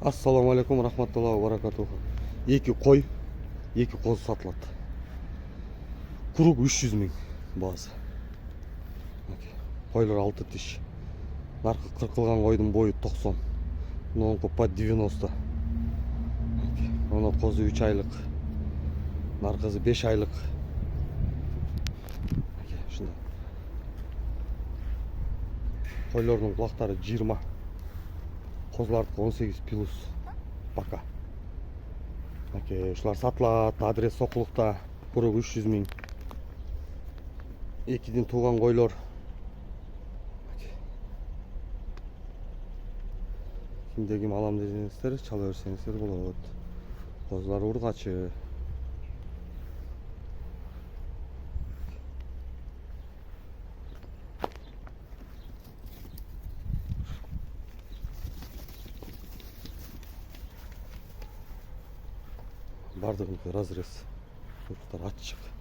Ассаламу алейкум рахматтуллахи ва баракатуху. Эки кой, эки коз сатылат. Курук 300 миң баасы. Койлар 6 тиш. Наркы кыркылган койдун бою 90. Мунунку по 90. Мына козу 3 айлык. Наркызы 5 айлык. Ушундай. Койлордун кулактары 20. Козлардыкы 18 плюс. Пока. Ушулар сатылат. Адрес Сокулукта. Курук 300 миң. Экиден тууган койлор. Кимде ким алам десеңиздер, чала берсеңиздер болот. Козлар ургачы. Бардыгыныкы разрез. Курктар ачык.